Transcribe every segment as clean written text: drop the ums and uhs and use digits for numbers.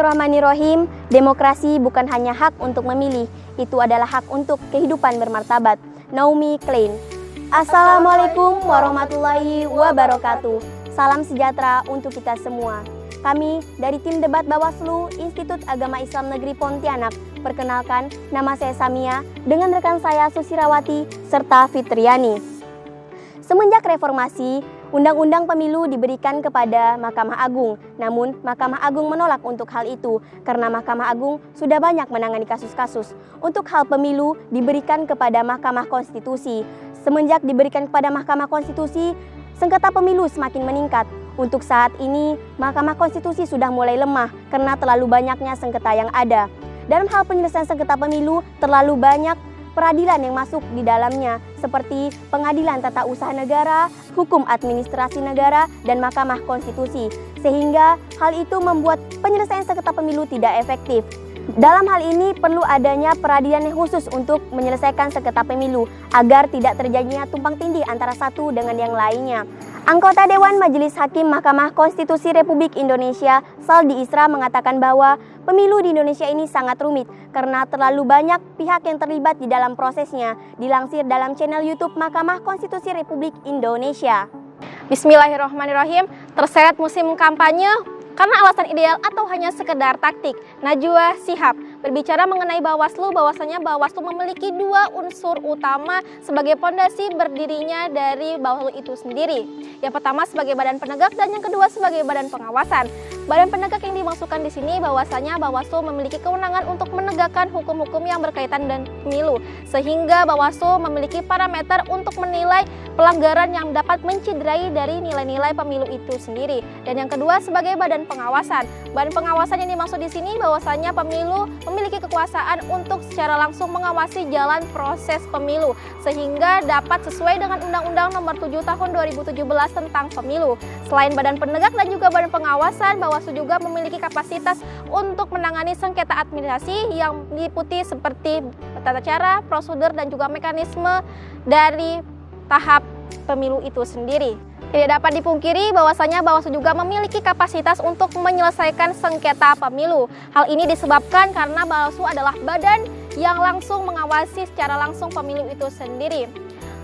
Bismillahirrahmanirrahim. Demokrasi bukan hanya hak untuk memilih, itu adalah hak untuk kehidupan bermartabat. Naomi Klein. Assalamualaikum warahmatullahi wabarakatuh. Salam sejahtera untuk kita semua. Kami dari tim debat Bawaslu Institut Agama Islam Negeri Pontianak. Perkenalkan, nama saya Samia dengan rekan saya Susirawati serta Fitriani. Semenjak reformasi, Undang-Undang Pemilu diberikan kepada Mahkamah Agung. Namun, Mahkamah Agung menolak untuk hal itu karena Mahkamah Agung sudah banyak menangani kasus-kasus. Untuk hal pemilu diberikan kepada Mahkamah Konstitusi. Semenjak diberikan kepada Mahkamah Konstitusi, sengketa pemilu semakin meningkat. Untuk saat ini, Mahkamah Konstitusi sudah mulai lemah karena terlalu banyaknya sengketa yang ada. Dalam hal penyelesaian sengketa pemilu, terlalu banyak peradilan yang masuk di dalamnya, seperti Pengadilan Tata Usaha Negara, Hukum Administrasi Negara, dan Mahkamah Konstitusi. Sehingga hal itu membuat penyelesaian sengketa pemilu tidak efektif. Dalam hal ini perlu adanya peradilan yang khusus untuk menyelesaikan sengketa pemilu agar tidak terjadinya tumpang tindih antara satu dengan yang lainnya. Anggota Dewan Majelis Hakim Mahkamah Konstitusi Republik Indonesia, Saldi Isra, mengatakan bahwa pemilu di Indonesia ini sangat rumit karena terlalu banyak pihak yang terlibat di dalam prosesnya. Dilansir dalam channel YouTube Mahkamah Konstitusi Republik Indonesia. Bismillahirrahmanirrahim. Terseret musim kampanye karena alasan ideal atau hanya sekedar taktik. Najwa Shihab berbicara mengenai Bawaslu, bahwasanya Bawaslu memiliki dua unsur utama sebagai pondasi berdirinya dari Bawaslu itu sendiri. Yang pertama sebagai badan penegak dan yang kedua sebagai badan pengawasan. Badan penegak yang dimaksudkan di sini bahwasanya Bawaslu memiliki kewenangan untuk menegakkan hukum-hukum yang berkaitan dengan pemilu, sehingga Bawaslu memiliki parameter untuk menilai pelanggaran yang dapat mencederai dari nilai-nilai pemilu itu sendiri. Dan yang kedua sebagai badan pengawasan. Badan pengawasan yang dimaksud di sini bahwasanya pemilu memiliki kekuasaan untuk secara langsung mengawasi jalan proses pemilu sehingga dapat sesuai dengan Undang-Undang Nomor 7 Tahun 2017 tentang pemilu. Selain badan penegak dan juga badan pengawasan, Bawaslu juga memiliki kapasitas untuk menangani sengketa administrasi yang meliputi seperti tata cara, prosedur dan juga mekanisme dari tahap pemilu itu sendiri. Tidak dapat dipungkiri bahwasanya Bawaslu juga memiliki kapasitas untuk menyelesaikan sengketa pemilu. Hal ini disebabkan karena Bawaslu adalah badan yang langsung mengawasi secara langsung pemilu itu sendiri.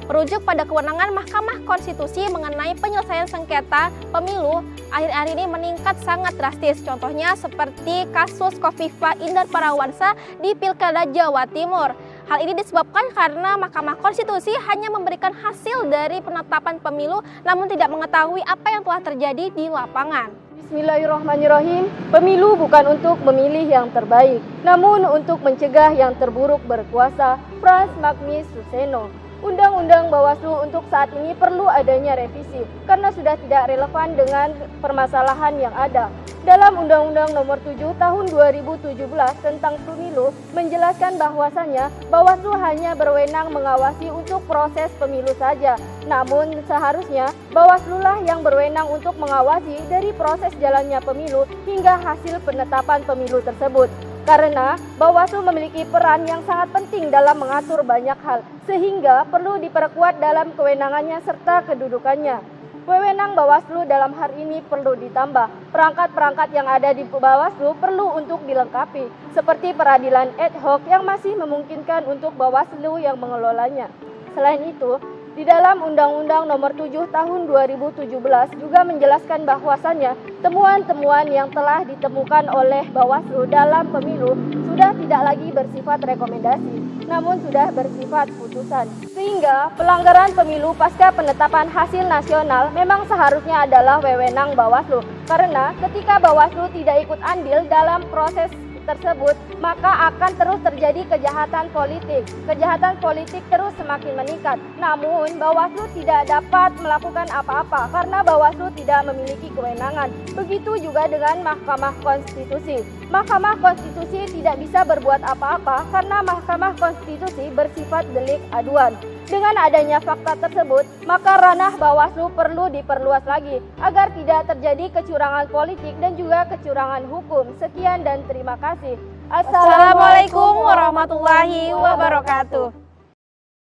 Merujuk pada kewenangan Mahkamah Konstitusi mengenai penyelesaian sengketa pemilu, akhir-akhir ini meningkat sangat drastis. Contohnya seperti kasus Khofifah Indar Parawansa di Pilkada Jawa Timur. Hal ini disebabkan karena Mahkamah Konstitusi hanya memberikan hasil dari penetapan pemilu namun tidak mengetahui apa yang telah terjadi di lapangan. Bismillahirrahmanirrahim. Pemilu bukan untuk memilih yang terbaik, namun untuk mencegah yang terburuk berkuasa. Frans Magnis Suseno. Undang-undang Bawaslu untuk saat ini perlu adanya revisi karena sudah tidak relevan dengan permasalahan yang ada. Dalam Undang-Undang Nomor 7 Tahun 2017 tentang Pemilu menjelaskan bahwasannya Bawaslu hanya berwenang mengawasi untuk proses pemilu saja. Namun seharusnya Bawaslu-lah yang berwenang untuk mengawasi dari proses jalannya pemilu hingga hasil penetapan pemilu tersebut. Karena Bawaslu memiliki peran yang sangat penting dalam mengatur banyak hal, sehingga perlu diperkuat dalam kewenangannya serta kedudukannya. Wewenang Bawaslu dalam hal ini perlu ditambah. Perangkat-perangkat yang ada di Bawaslu perlu untuk dilengkapi, seperti peradilan ad hoc yang masih memungkinkan untuk Bawaslu yang mengelolanya. Selain itu, di dalam Undang-Undang Nomor 7 Tahun 2017 juga menjelaskan bahwasannya temuan-temuan yang telah ditemukan oleh Bawaslu dalam pemilu sudah tidak lagi bersifat rekomendasi, namun sudah bersifat putusan. Sehingga pelanggaran pemilu pasca penetapan hasil nasional memang seharusnya adalah wewenang Bawaslu. Karena ketika Bawaslu tidak ikut andil dalam proses tersebut, maka akan terus terjadi kejahatan politik. Kejahatan politik terus semakin meningkat. Namun, Bawaslu tidak dapat melakukan apa-apa karena Bawaslu tidak memiliki kewenangan. Begitu juga dengan Mahkamah Konstitusi. Mahkamah Konstitusi tidak bisa berbuat apa-apa karena Mahkamah Konstitusi bersifat delik aduan. Dengan adanya fakta tersebut, maka ranah Bawaslu perlu diperluas lagi agar tidak terjadi kecurangan politik dan juga kecurangan hukum. Sekian dan terima kasih. Assalamualaikum warahmatullahi wabarakatuh.